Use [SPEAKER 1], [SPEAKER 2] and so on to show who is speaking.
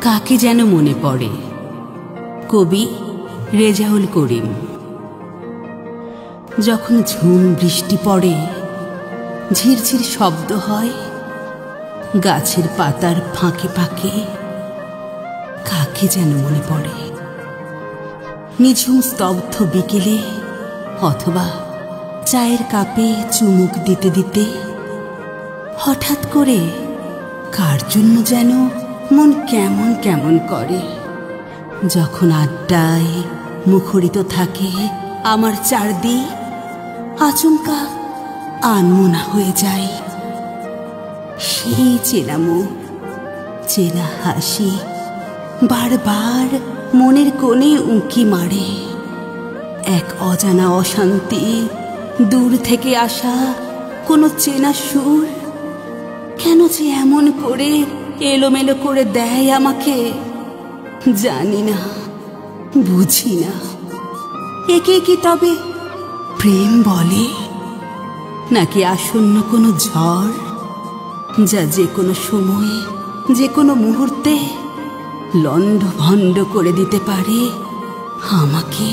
[SPEAKER 1] কাকে যেন মনে পড়ে। কবি রেজাউল করিম। যখন ঝুম বৃষ্টি পড়ে, ঝিরঝির শব্দ হয় গাছের পাতার ফাঁকে ফাঁকে, কাকে যেন মনে পড়ে। নিঝুম স্তব্ধ বিকেলে অথবা চায়ের কাপে চুমুক দিতে দিতে হঠাৎ করে কার জন্য যেন মন কেমন কেমন করে। যখন আড্ডায় মুখরিত থাকে আমার চারদিক, আচমকা আনমনা হয়ে যায়। সেই চেনা মুখ, চেনা হাসি বারবার মনের কোণে উঁকি মারে। এক অজানা অশান্তি, দূর থেকে আসা কোনো চেনা সুর কেন যে এমন করে এলোমেলো করে দেয় আমাকে, জানি না, বুঝি না। একে কি তবে প্রেম বলে, নাকি আসন্ন কোনো ঝড়, যা যে কোনো সময়ে যে কোনো মুহূর্তে লণ্ডভণ্ড করে দিতে পারে আমাকে।